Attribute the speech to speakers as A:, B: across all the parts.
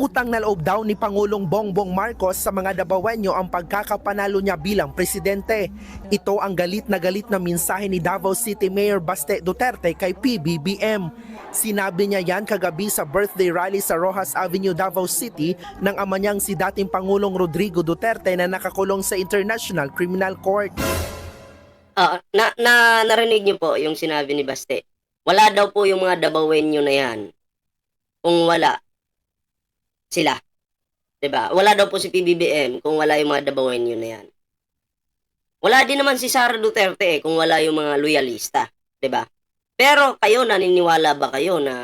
A: Utang na loob daw ni Pangulong Bongbong Marcos sa mga Dabawenyo ang pagkakapanalo niya bilang presidente. Ito ang galit na mensahe ni Davao City Mayor Baste Duterte kay PBBM. Sinabi niya yan kagabi sa birthday rally sa Rojas Avenue, Davao City ng ama niyang si dating Pangulong Rodrigo Duterte na nakakulong sa International Criminal Court.
B: Narinig niyo po yung sinabi ni Baste. Wala daw po yung mga Dabawenyo na yan kung wala sila. 'Di ba? Wala daw po si PBBM kung wala yung mga Dabawenyo na yan. Wala din naman si Sara Duterte kung wala yung mga loyalista, 'di ba? Pero kayo, naniniwala ba kayo na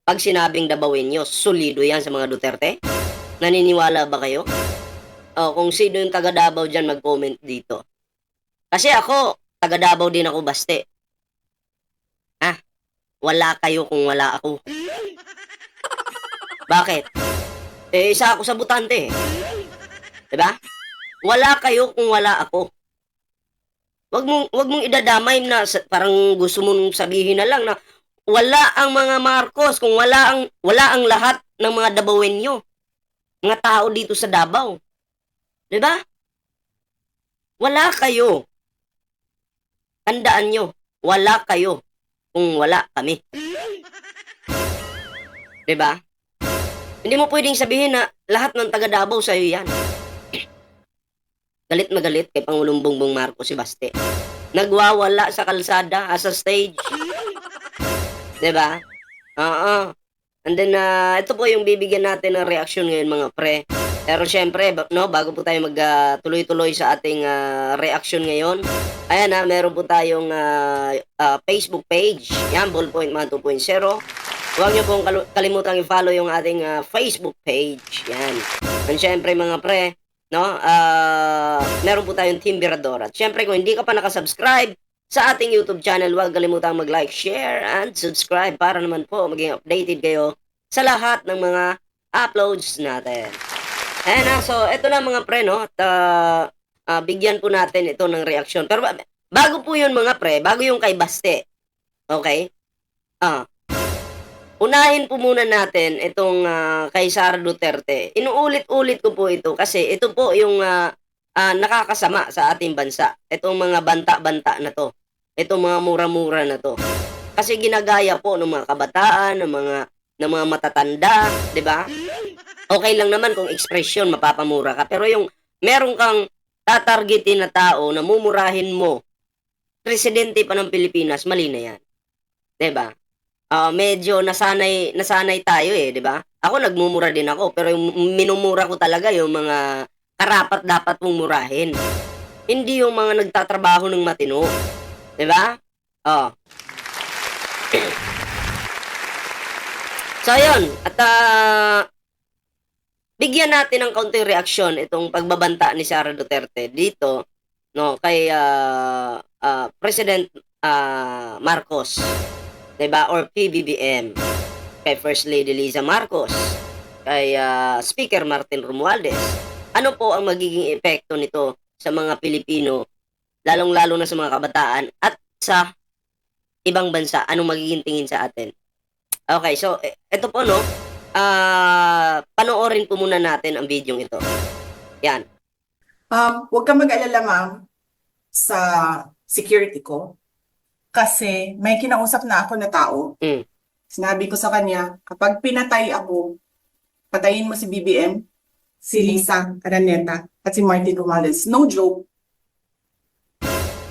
B: pag sinabing Dabawenyo, solido yan sa mga Duterte? Naniniwala ba kayo? O kung sino yung taga Davao dyan, mag-comment dito. Kasi ako, taga Davao din ako, Baste. Wala kayo kung wala ako. Bakit? Isa ako sa butante. 'Di ba? Wala kayo kung wala ako. Wag mong idadamay na parang gusto mong sabihin na lang na wala ang mga Marcos kung wala ang lahat ng mga Dabawenyo. Mga tao dito sa Davao. 'Di ba? Wala kayo. Tandaan nyo, wala kayo kung wala kami. 'Di ba? Hindi mo pwedeng sabihin na lahat ng taga Davao sa'yo yan. Galit na galit kay Pangulong Bongbong Marcos si Baste. Nagwawala sa kalsada, sa stage. 'Di ba? Oo. And then, ito po yung bibigyan natin ng reaksyon ngayon, mga pre. Pero syempre, bago po tayo tuloy-tuloy sa ating reaksyon ngayon, ayan meron po tayong Facebook page. Yan, Ballpoint Man 2.0. Huwag niyo pong kalimutang i-follow yung ating Facebook page. Yan. And syempre mga pre, meron po tayong Team Virador. At syempre kung hindi ka pa nakasubscribe sa ating YouTube channel, huwag kalimutang mag-like, share, and subscribe para naman po maging updated kayo sa lahat ng mga uploads natin. Ayan so eto na mga pre, at bigyan po natin ito ng reaksyon. Pero bago po yun mga pre, bago yung kay Baste, okay? Unahin po muna natin itong kay Sara Duterte. Inuulit-ulit ko po ito kasi ito po yung nakakasama sa ating bansa. Itong mga banta-banta na to. Itong mga mura-mura na to. Kasi ginagaya po ng mga kabataan, ng mga matatanda, 'di ba? Okay lang naman kung ekspresyon mapapamura ka, pero yung meron kang tatargetin na tao na mumurahin mo, presidente pa ng Pilipinas, mali na 'yan. 'Di ba? Medyo nasanay tayo 'di ba? Ako nagmumura din ako, pero yung minumura ko talaga yung mga karapat dapat mong murahin. Hindi yung mga nagtatrabaho ng matino, 'di ba? So ayun, at bigyan natin ng kaunting reaksyon itong pagbabanta ni Sara Duterte dito kay President Marcos. 'Di ba? Or PBBM, kay First Lady Liza Marcos, kay Speaker Martin Romualdez. Ano po ang magiging epekto nito sa mga Pilipino, lalong-lalo na sa mga kabataan at sa ibang bansa? Anong magiging tingin sa atin? Okay, so ito po panoorin po muna natin ang video ito. Yan.
C: Huwag kang mag-alala, ma'am, sa security ko. Kasi may kinausap na ako na tao. Sinabi ko sa kanya, kapag pinatay ako, patayin mo si BBM, si Lisa Araneta, at si Martin Romualdez. No joke.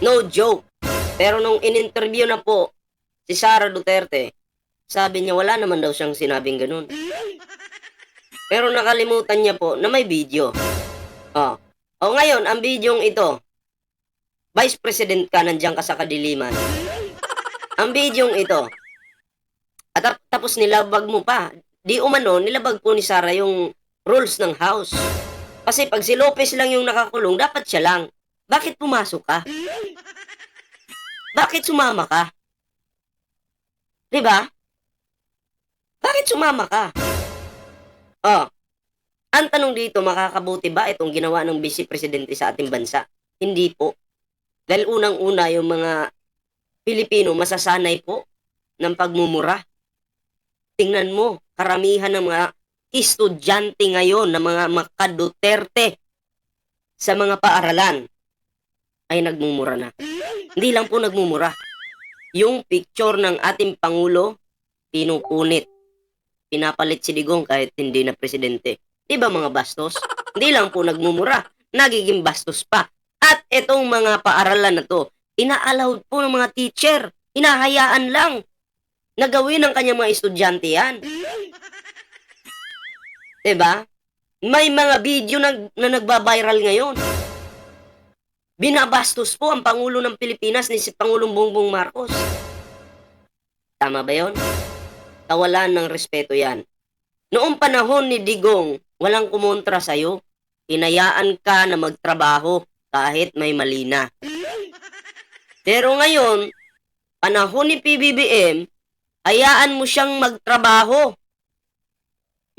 B: No joke. Pero nung in-interview na po si Sara Duterte, sabi niya wala naman daw siyang sinabing ganun. Pero nakalimutan niya po na may video. Ngayon, ang videong ito, Vice President ka, nandiyan ka sa kadiliman. Ang videong ito, at tapos nilabag mo pa. Di umano, nilabag po ni Sara yung rules ng House. Kasi pag si Lopez lang yung nakakulong, dapat siya lang. Bakit pumasok ka? Bakit sumama ka? Diba? Bakit sumama ka? Ang tanong dito, makakabuti ba itong ginawa ng Vice Presidente sa ating bansa? Hindi po. Dahil unang-una yung mga Pilipino masasanay po ng pagmumura. Tingnan mo, karamihan ng mga estudyante ngayon na mga maka-Duterte sa mga paaralan ay nagmumura na. Hindi lang po nagmumura. Yung picture ng ating Pangulo, pinupunit. Pinapalit si Digong kahit hindi na presidente. Di ba mga bastos? Hindi lang po nagmumura, nagiging bastos pa. At itong mga paaralan na to, ina-allowed po ng mga teacher. Hinahayaan lang na gawin ng kanyang mga estudyante yan. Diba? May mga video na nagbabiral ngayon. Binabastos po ang Pangulo ng Pilipinas ni si Pangulong Bongbong Marcos. Tama ba yon? Kawalan ng respeto yan. Noong panahon ni Digong, walang kumontra sa'yo. Hinayaan ka na magtrabaho kahit may mali na. Pero ngayon, panahon ni PBBM, hayaan mo siyang magtrabaho.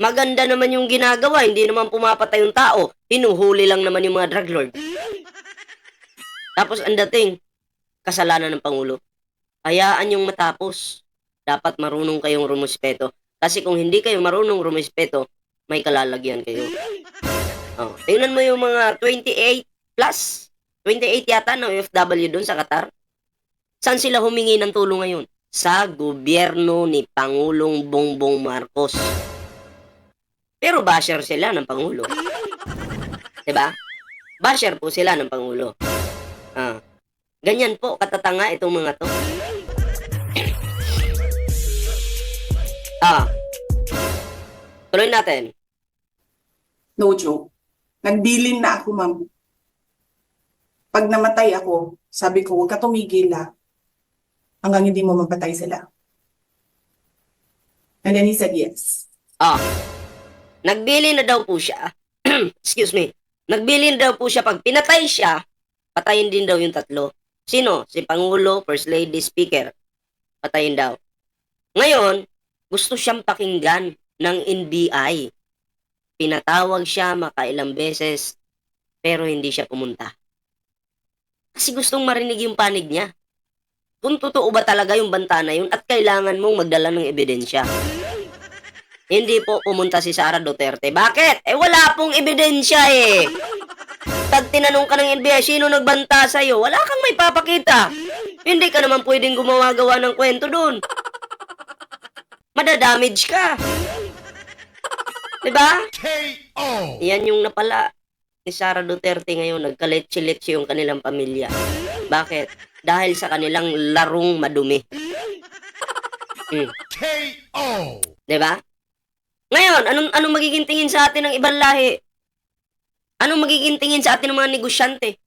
B: Maganda naman yung ginagawa, hindi naman pumapatay yung tao. Hinuhuli lang naman yung mga drug lord. Tapos ang dating, kasalanan ng Pangulo. Hayaan yung matapos. Dapat marunong kayong rumispeto. Kasi kung hindi kayo marunong rumispeto, may kalalagyan kayo. Oh, tingnan mo yung mga 28 plus. 28 yata na OFW doon sa Qatar. Saan sila humingi ng tulong ngayon? Sa gobyerno ni Pangulong Bongbong Marcos. Pero basher sila ng Pangulo. Diba? Basher po sila ng Pangulo. Ganyan po katatanga itong mga to. Tuloy natin.
C: No joke. Nagbilin na ako, ma'am. Pag namatay ako, sabi ko, huwag ka tumigil hanggang hindi mo mapatay sila. And then he said yes.
B: Nagbili na daw po siya. Excuse me. Nagbili na daw po siya. Pag pinatay siya, patayin din daw yung 3. Sino? Si Pangulo, First Lady, Speaker. Patayin daw. Ngayon, gusto siyang pakinggan ng NBI. Pinatawag siya makailang beses, pero hindi siya pumunta. Kasi gustong marinig yung panig niya. Kung totoo ba talaga yung banta na yun at kailangan mong magdala ng ebidensya. Hindi po pumunta si Sara Duterte. Bakit? Wala pong ebidensya eh. Pag tinanong ka ng NBI, sino nagbanta sa'yo? Wala kang may papakita. Hindi ka naman pwedeng gumawa-gawa ng kwento doon. Madadamage ka. Diba?
D: KO!
B: Yan yung napala ni Sara Duterte ngayon. Nagkaletse-letse yung kanilang pamilya. Bakit? Dahil sa kanilang larong madumi.
D: KO!
B: Diba? Ngayon, anong magiging tingin sa atin ng ibang lahi? Anong magiging tingin sa atin ng mga negosyante?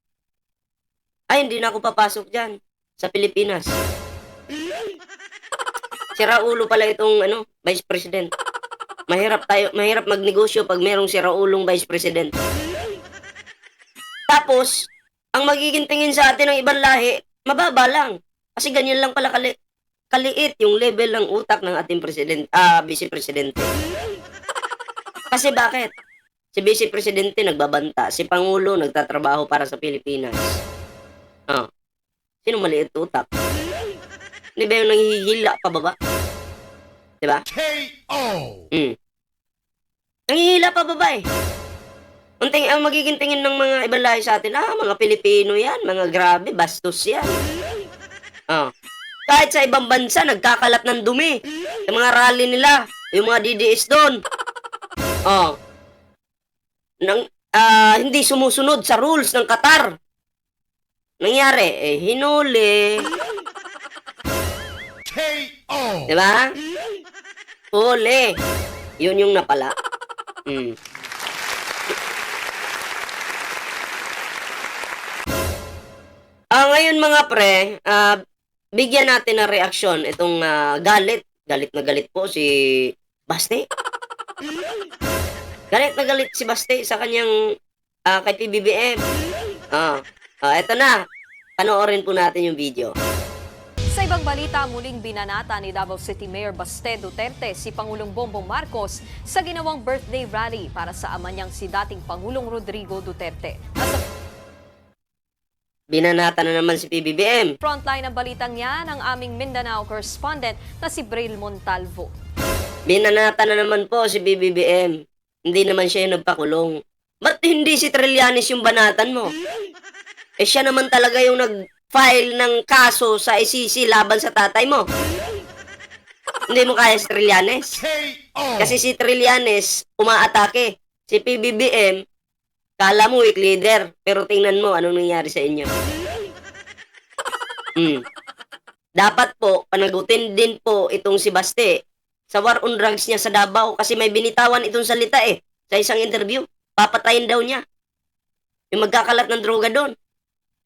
B: Ay, hindi na ako papasok dyan sa Pilipinas. Sira ulo pala itong Vice President. Mahirap magnegosyo pag merong sira ulong Vice President. Tapos, ang magiging tingin sa atin ng ibang lahi, mababa lang. Kasi ganyan lang pala kaliit yung level ng utak ng ating Vice Presidente. Kasi bakit? Si Vice Presidente nagbabanta, si Pangulo nagtatrabaho para sa Pilipinas. Sino maliit utak? Hindi ba yung nanghihila pababa? Diba?
D: KO!
B: Nanghihila pababa eh. Ang magiging tingin ng mga ibang lahi sa atin, mga Pilipino yan, mga grabe, bastos yan. Kahit sa ibang bansa, nagkakalat ng dumi. Yung mga rally nila, yung mga DDS doon. Hindi sumusunod sa rules ng Qatar. Nangyari, hinuli.
D: KO!
B: Diba? Huli. Yun yung napala. Ngayon mga pre, bigyan natin ng reaksyon itong galit. Galit na galit po si Baste. Galit na galit si Baste sa kanyang kay PBBM. Eto na. Panoorin po natin yung video.
E: Sa ibang balita, muling binanata ni Davao City Mayor Baste Duterte si Pangulong Bongbong Marcos sa ginawang birthday rally para sa ama niyang si dating Pangulong Rodrigo Duterte.
B: Binanata na naman si PBBM.
E: Frontline ng balitang yan ang aming Mindanao correspondent na si Braille Montalvo.
B: Binanata na naman po si BBBM. Hindi naman siya yung nagpakulong. Ba't hindi si Trillanes yung banatan mo? Eh siya naman talaga yung nag-file ng kaso sa ICC laban sa tatay mo. Hindi mo kaya si Trillanes.
D: KO.
B: Kasi si Trillanes umaatake. Si PBBM, kala mo weak leader. Pero tingnan mo anong nangyari sa inyo. Dapat po, panagutin din po itong si Baste sa war on drugs niya sa Davao kasi may binitawan itong salita sa isang interview. Papatayin daw niya. Yung magkakalat ng droga doon.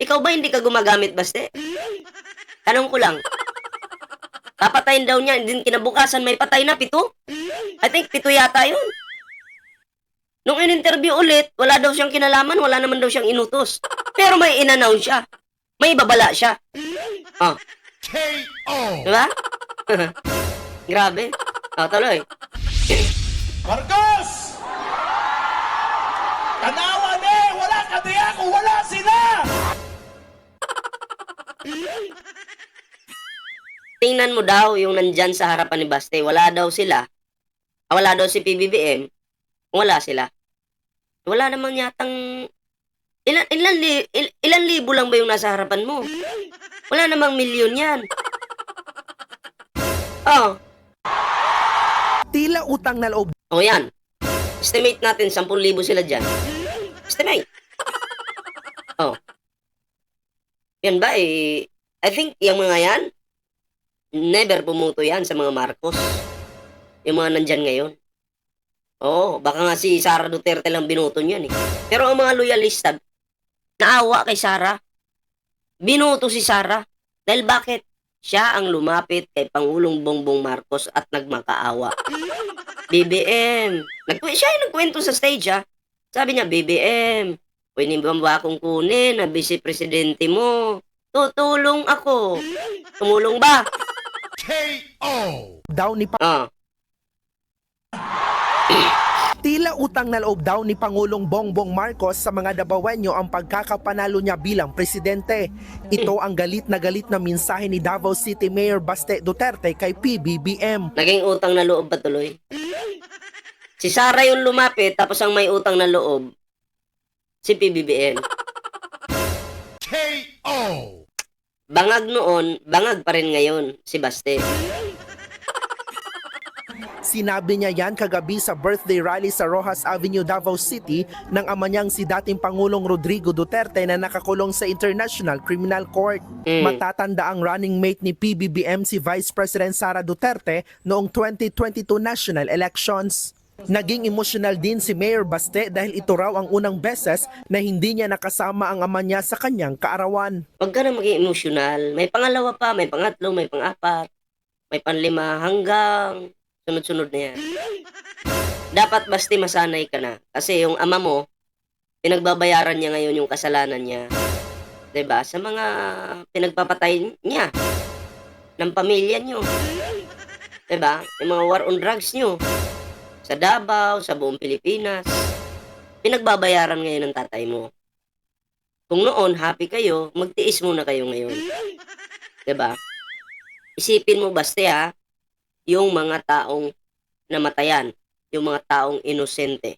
B: Ikaw ba hindi ka gumagamit, Baste? Tanong ko lang. Papatayin daw niya, din kinabukasan may patay na, 7? I think 7 yata yun. Nung in-interview ulit, wala daw siyang kinalaman, wala naman daw siyang inutos. Pero may in-announce siya. May babala siya. Oh,
D: KO.
B: diba? Grabe. Tuloy.
D: Marcos! Tanawa ni! Wala ka di ako! Wala sila!
B: Tingnan mo daw yung nandyan sa harapan ni Baste. Wala daw sila. Wala daw si PBBM. Wala sila. Wala naman yatang... Ilan libo lang ba yung nasa harapan mo? Wala namang milyon yan. Oh.
A: Tila utang na loob
B: O yan. Estimate natin 10,000 sila dyan. Estimate. Oh. Yan ba I think yung mga yan, never pumuto yan sa mga Marcos. Yung mga nandyan ngayon. Oo, baka nga si Sara Duterte lang binuto niyan Pero ang mga loyalista, naawa kay Sara. Binuto si Sara. Dahil bakit? Siya ang lumapit kay Pangulong Bongbong Marcos at nagmakaawa. BBM. Siya yung nagkwento sa stage Sabi niya, BBM, pwede ba akong kunin na vice-presidente mo? Tutulong ako. Tumulong ba?
D: KO.
A: daw ni Tila utang na loob daw ni Pangulong Bongbong Marcos sa mga Davaoenyo ang pagkakapanalo niya bilang presidente. Ito ang galit na mensahe ni Davao City Mayor Baste Duterte kay PBBM.
B: Naging utang na loob ba tuloy? Si Sara yung lumapit tapos ang may utang na loob, si PBBM.
D: KO.
B: Bangag noon, bangag pa rin ngayon si Baste.
A: Sinabi niya yan kagabi sa birthday rally sa Rojas Avenue, Davao City ng ama niyang si dating Pangulong Rodrigo Duterte na nakakulong sa International Criminal Court. Matatanda ang running mate ni PBBM si Vice President Sara Duterte noong 2022 national elections. Naging emosyonal din si Mayor Baste dahil ito raw ang unang beses na hindi niya nakasama ang ama niya sa kanyang kaarawan.
B: Huwag ka na maging emosyonal. May pangalawa pa, may pangatlo, may pangapat, may panlima hanggang sunod-sunod na yan. Dapat Basti masanay ka na. Kasi yung ama mo, pinagbabayaran niya ngayon yung kasalanan niya. 'Di ba? Sa mga pinagpapatay niya ng pamilya niyo. 'Di ba? Yung mga war on drugs niyo sa Davao, sa buong Pilipinas. Pinagbabayaran ngayon ng tatay mo. Kung noon happy kayo, magtiis muna kayo ngayon. 'Di ba? Isipin mo Basti yung mga taong namatayan, yung mga taong inosente.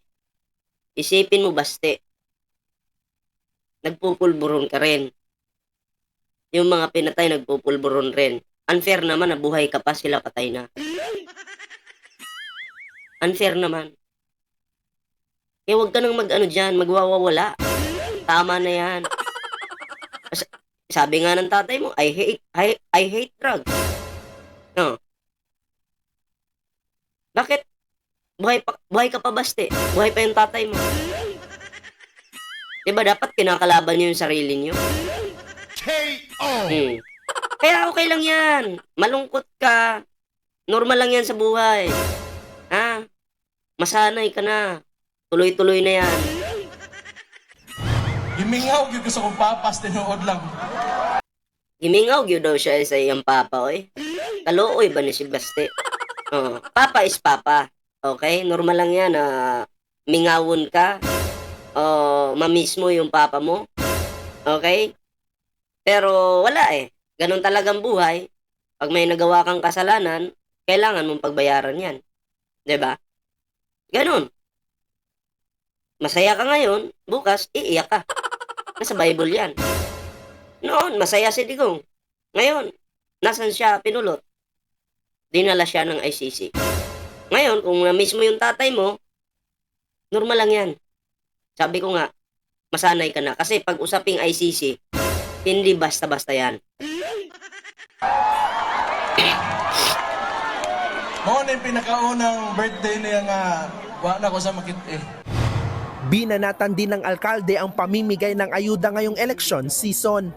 B: Isipin mo Baste, nagpupulburon ka rin. Yung mga pinatay nagpupulburon rin. Unfair naman na buhay ka pa, sila patay na. Unfair naman. Kaya huwag ka nang dyan, magwawawala. Tama na yan. Sabi nga ng tatay mo, I hate drugs. No. Bakit? Buhay ka pa Baste. Buhay pa yung tatay mo. Diba dapat kinakalaban niyo yung sarili niyo?
D: KO.
B: Kaya okay lang yan. Malungkot ka. Normal lang yan sa buhay. Masanay ka na. Tuloy-tuloy na yan.
F: Himingaw, yung gusto kong papas, tinuod lang.
B: Himingaw gyud daw siya sa iyang papa, oy. Kaluoy ba ni si Baste? Papa is papa. Okay? Normal lang yan na mingawon ka. Mamiss mo yung papa mo. Okay? Pero wala Ganun talagang buhay. Pag may nagawa kang kasalanan, kailangan mong pagbayaran yan. 'Di ba? Ganon. Masaya ka ngayon, bukas, iiyak ka. Nasa Bible yan. Noon, masaya si Digong. Ngayon, nasan siya pinulot? Dinala siya ng ICC. Ngayon, kung na-miss mo yung tatay mo, normal lang yan. Sabi ko nga, masanay ka na. Kasi pag usaping ICC, hindi basta-basta yan.
F: Mo na yung pinakaunang birthday niya nga, wa na ko sa makit eh.
A: Binanatan din ng alkalde ang pamimigay ng ayuda ngayong election season.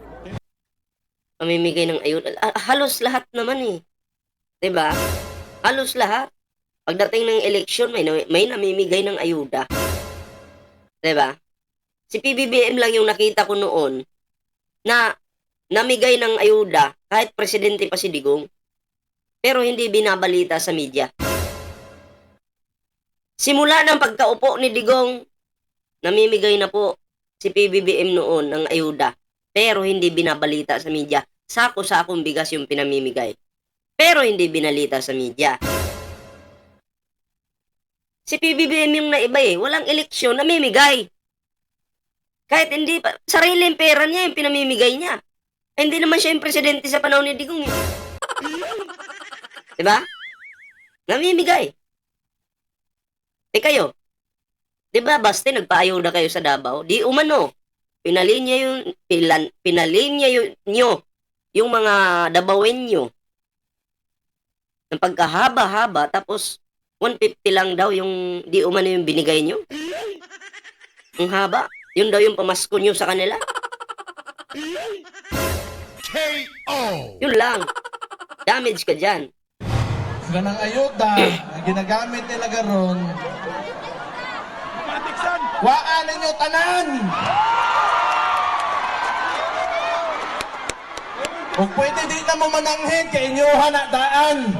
B: Pamimigay ng ayuda. Halos lahat naman eh. 'Di ba? Halos lahat. Pagdating ng eleksyon, may namimigay ng ayuda. 'Di ba? Si PBBM lang yung nakita ko noon na namigay ng ayuda kahit presidente pa si Digong. Pero hindi binabalita sa media. Simula ng pagkaupo ni Digong, namimigay na po si PBBM noon ng ayuda. Pero hindi binabalita sa media. Sako-sakong bigas yung pinamimigay. Pero hindi binalita sa media. Si PBBM yung naiba eh. Walang eleksyon, namimigay. Kahit hindi pa, sariling pera niya yung pinamimigay niya. Hindi naman siya yung presidente sa panahon ni Digong eh. Diba? Namimigay. Eh kayo, diba baste nagpaayuda kayo sa Davao? Di umano. Pinalinya nyo yung mga Davaoenyo ng pagkahaba-haba tapos 150 lang daw yung di umano yung binigay nyo. Ang haba. Yun daw yung pamasko nyo sa kanila.
D: KO.
B: Yun lang. Damage ka dyan.
F: Ganang ayuda, ang ginagamit nila garon. Waan ninyo tanan! Kung pwede di na mo mananghin, kay inyohan na daan.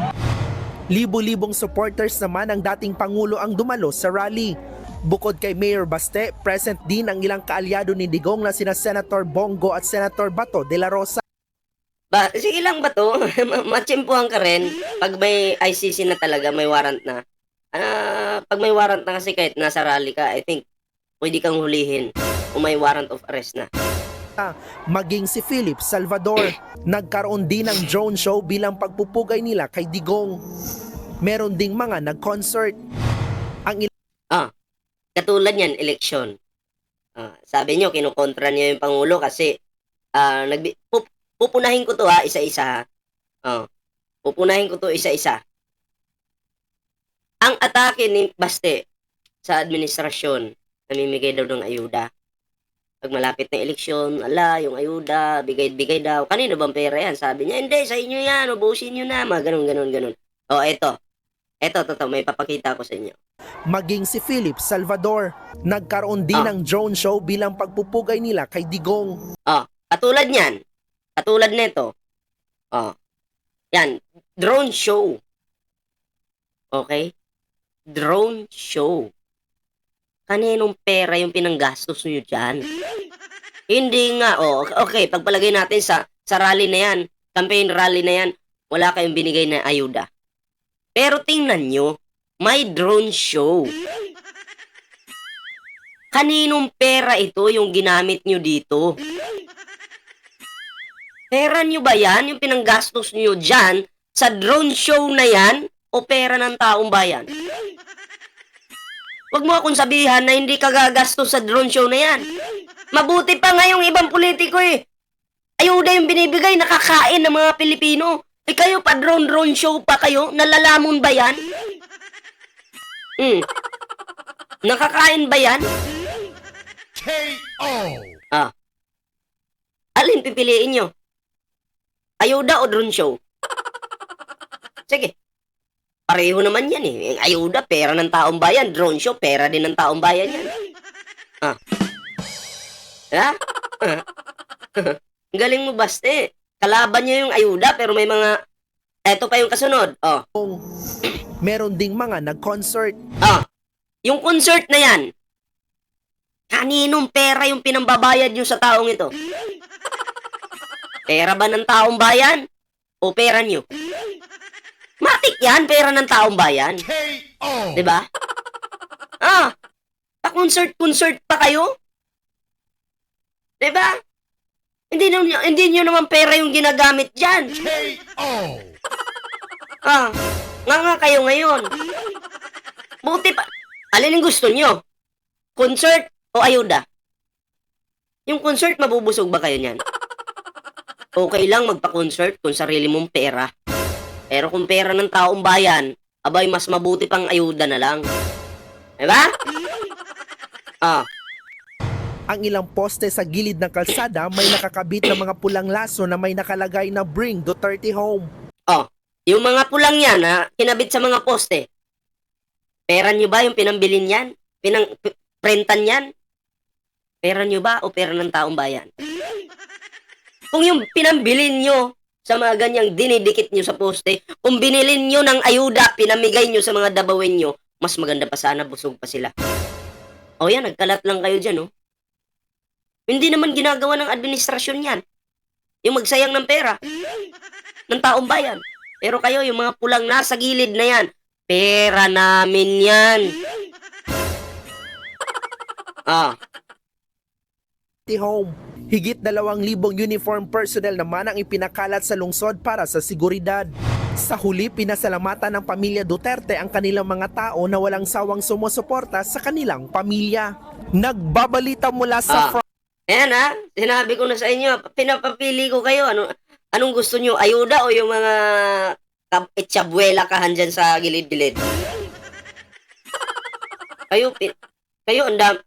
A: Libo-libong supporters naman ng dating Pangulo ang dumalo sa rally. Bukod kay Mayor Baste, present din ang ilang kaalyado ni Digong na sina Senator Bongo at Senator Bato de la Rosa.
B: Sige lang ba to? Matsimpuhan ka rin pag may ICC na talaga, may warrant na. Pag may warrant na kasi kahit nasa rally ka, I think pwede kang hulihin kung may warrant of arrest na.
A: Maging si Philip Salvador, nagkaroon din ng drone show bilang pagpupugay nila kay Digong. Meron ding mga nag-concert. Ang
B: Katulad yan, eleksyon. Sabi nyo, kinukontra niya yung Pangulo kasi pupunahin ko to isa-isa ha. Pupunahin ko to isa-isa. Ang atake ni Baste sa administrasyon, namimigay daw ng ayuda. Pag malapit na eleksyon, yung ayuda, bigay daw. Kanino bang pera yan? Sabi niya, hindi, sa inyo yan, ubusin nyo na, mga ganun. Eto, may papakita ko sa inyo.
A: maging si Philip Salvador, nagkaroon din ng drone show bilang pagpupugay nila kay Digong.
B: Katulad niyan. Katulad nito. Yan. Drone show. Okay? Drone show. Kaninong pera yung pinanggastos nyo dyan? Hindi nga. Okay. Pagpalagay natin sa rally na yan, campaign rally na yan, wala kayong binigay na ayuda. Pero tingnan nyo, may drone show. Kaninong pera ito yung ginamit nyo dito? Pera nyo ba yan? Yung pinanggastos nyo dyan sa drone show na yan? O pera ng taong bayan? Huwag mo akong sabihan na hindi ka gagastos sa drone show na yan. Mabuti pa nga yung ibang politiko eh. Ayuda yung binibigay, nakakain ng mga Pilipino. Kayo pa drone show pa kayo? Nalalamon ba yan? Nakakain ba yan?
D: KO.
B: Alin pipiliin nyo? Ayuda o drone show? Sige. Pareho naman yan eh. Yung ayuda, pera ng taong bayan. Drone show, pera din ng taong bayan yan. Ang galing mo, Baste. Kalaban nyo yung ayuda, pero may mga... Eto pa yung kasunod.
A: Meron ding mga nag-concert.
B: Yung concert na yan, kaninong pera yung pinambabayad nyo sa taong ito? Pera ba ng taong bayan? O pera nyo? Matik yan, pera ng taong bayan.
D: KO.
B: 'Di ba? Pa-concert pa kayo? 'Di ba? Hindi nyo naman pera yung ginagamit diyan.
D: KO.
B: Nga kayo ngayon. Buti pa. Alin ang gusto nyo? Concert o ayuda? Yung concert, mabubusog ba kayo niyan? Okay lang magpa-concert kung sarili mong pera. Pero kung pera ng taong bayan, abay mas mabuti pang ayuda na lang. Diba?
A: Ang ilang poste sa gilid ng kalsada may nakakabit na mga pulang laso na may nakalagay na Bring Duterte Home.
B: Yung mga pulang yan na kinabit sa mga poste, pera nyo ba yung pinambilin yan? Prentan yan? Pera nyo ba o pera ng taong bayan? Kung yung pinambilin nyo sa mga ganyang dinidikit nyo sa poste, kung binilin nyo ng ayuda, pinamigay nyo sa mga dabawin nyo, mas maganda pa sana, busog pa sila. O yan, nagkalat lang kayo dyan, oh. Hindi naman ginagawa ng administrasyon yan. Yung magsayang ng pera ng taong bayan. Pero kayo, yung mga pulang nasa gilid na yan, pera namin yan.
A: Home. Higit 2,000 uniform personnel naman ang ipinakalat sa lungsod para sa seguridad. Sa huli, pinasalamatan ng pamilya Duterte ang kanilang mga tao na walang sawang sumusuporta sa kanilang pamilya. Nagbabalita mula sa
B: Ayan sinabi ko na sa inyo, pinapapili ko kayo. Anong gusto nyo? Ayuda o yung mga etsabuela kahan dyan sa gilid-gilid?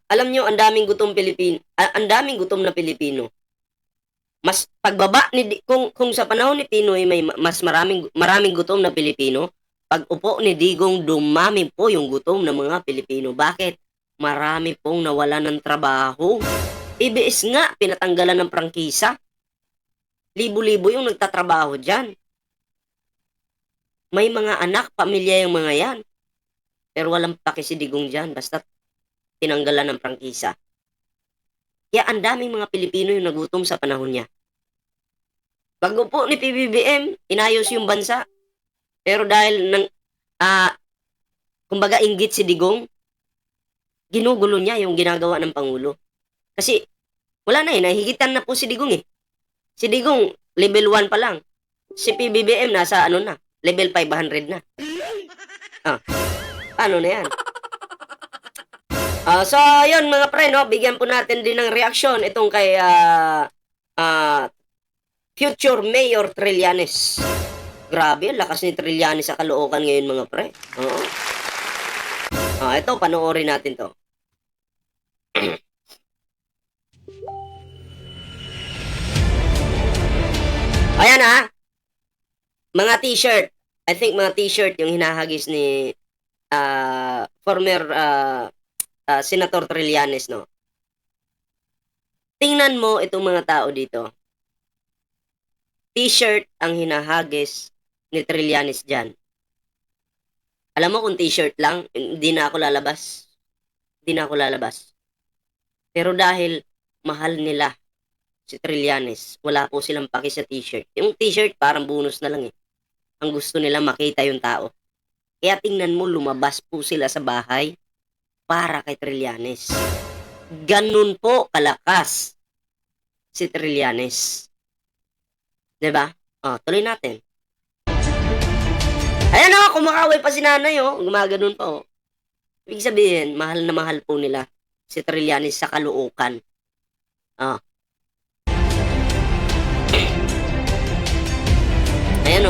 B: Alam nyo, ang daming gutom na Pilipino. Mas pagbaba kung sa panahon ni Pinoy may mas maraming gutom na Pilipino, pag upo ni Digong dumami po yung gutom ng mga Pilipino. Bakit? Marami pong nawalan ng trabaho. EBS nga pinatanggalan ng prangkisa. Libo-libo yung nagtatrabaho diyan. May mga anak, pamilya yung mga yan. Pero walang paki si Digong diyan basta tinanggalan ng prangkisa. Kaya ang daming mga Pilipino yung nagutom sa panahon niya. Bago po ni PBBM, inayos yung bansa. Pero dahil kumbaga inggit si Digong, ginugulo niya yung ginagawa ng Pangulo. Kasi wala na nahihigitan na po si Digong eh. Si Digong, level 1 pa lang. Si PBBM nasa level 500 na. Ano na yan? So, yun mga pre, no? Bigyan po natin din ng reaksyon itong kay future Mayor Trillanes. Grabe, lakas ni Trillanes sa Caloocan ngayon mga pre. Ito, panoorin natin to. Ayan mga t-shirt. I think mga t-shirt yung hinahagis ni former Senator Trillanes, no? Tingnan mo itong mga tao dito. T-shirt ang hinahagis ni Trillanes dyan. Alam mo kung t-shirt lang, hindi na ako lalabas. Pero dahil mahal nila si Trillanes, wala po silang paki sa t-shirt. Yung t-shirt parang bonus na lang eh. Ang gusto nila makita yung tao. Kaya tingnan mo, lumabas po sila sa bahay para kay Trillanes. Ganun po kalakas si Trillanes. Diba? Tuloy natin. Ayan kumakaway pa si nanay gumaganon pa Ibig sabihin, mahal na mahal po nila si Trillanes sa Caloocan. Ayan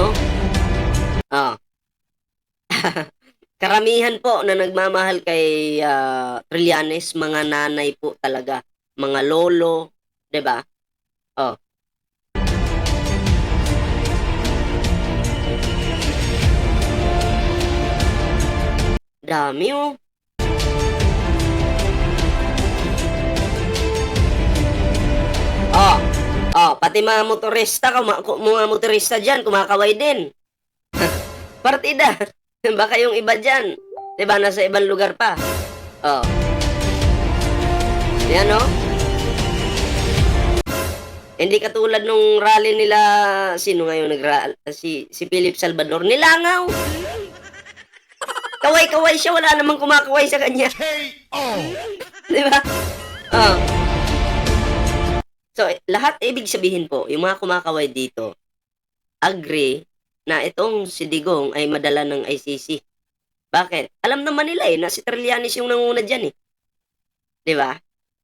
B: Karamihan po na nagmamahal kay Trillanes, mga nanay po talaga, mga lolo, 'di ba? Dami pati mga motorista, mga motorista dyan, kumakaway din. Partida. Baka yung iba dyan, diba, nasa ibang lugar pa. Oh. Yan, no? Hindi katulad nung rally nila, sino ngayon si Philip Salvador, nilangaw. Kaway-kaway siya, wala namang kumakaway sa kanya.
D: KO.
B: Di ba? Oh. So, lahat ibig sabihin po, yung mga kumakaway dito, agree na itong si Digong ay madala ng ICC. Bakit? Alam naman nila na si Trillanes yung nanguna dyan eh. Di ba?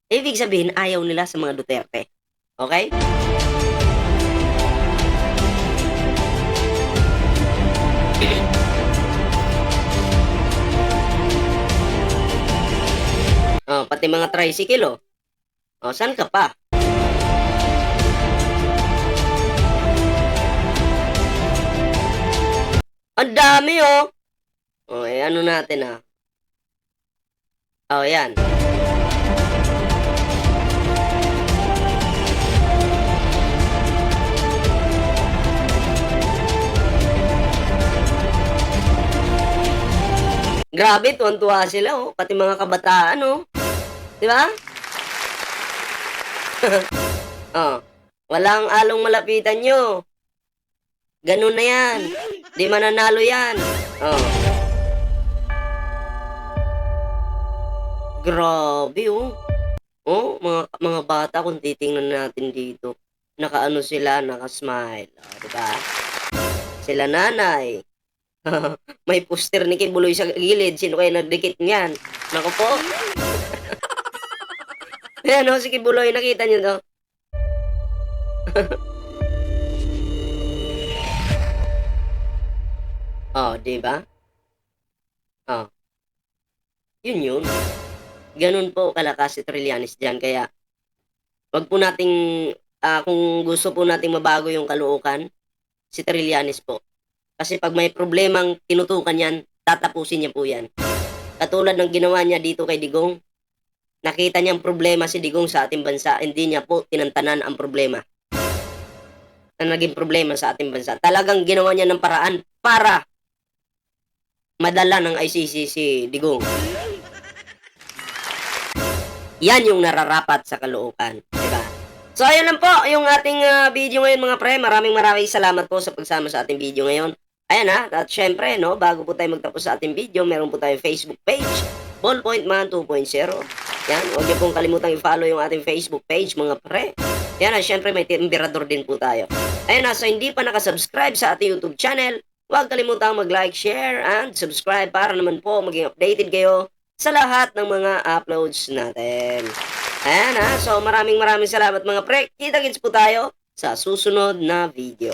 B: Ibig sabihin, ayaw nila sa mga Duterte. Okay? Oh, pati mga tricycle, oh. Oh, saan ka pa? Ang dami, oh. Oh, ano natin, ah. Oh, yan. Grabe, tuwan-tuwa sila, oh. Pati mga kabataan, oh. Di ba? Oh, walang along malapitan nyo. Ganun na yan. Di mananalo yan. Oh. Grabe, oh. Oh, mga bata, kung titingnan natin dito, nakaano sila, nakasmile. Oh, di ba? Sila nanay. May poster ni Kibuloy sa gilid. Sino kayo nagdikit niyan? Naku po. Ayan, oh, si Kibuloy. Nakita niyo to? Oh, di ba? Oh. Yun. Ganun po kalakas si Trillanes dyan. Kaya, wag po nating, kung gusto po nating mabago yung kalookan, si Trillanes po. Kasi pag may problemang tinutukan yan, tatapusin niya po yan. Katulad ng ginawa niya dito kay Digong, nakita niyang problema si Digong sa ating bansa, hindi niya po tinantanan ang problema na naging problema sa ating bansa. Talagang ginawa niya ng paraan para madala ng ICC si Digong. Yan yung nararapat sa kalookan. Diba? So, ayun lang po yung ating video ngayon mga pre. Maraming salamat po sa pagsama sa ating video ngayon. Ayan at syempre, no, bago po tayo magtapos sa ating video, meron po tayong Facebook page, Ballpoint Man 2.0. Yan, huwag niyo pong kalimutang i-follow yung ating Facebook page, mga pre. Yan syempre may timberador din po tayo. Ayan so hindi pa nakasubscribe sa ating YouTube channel, huwag kalimutang mag-like, share, and subscribe para naman po maging updated kayo sa lahat ng mga uploads natin. Ayan so maraming salamat mga pre. Kita-kits po tayo sa susunod na video.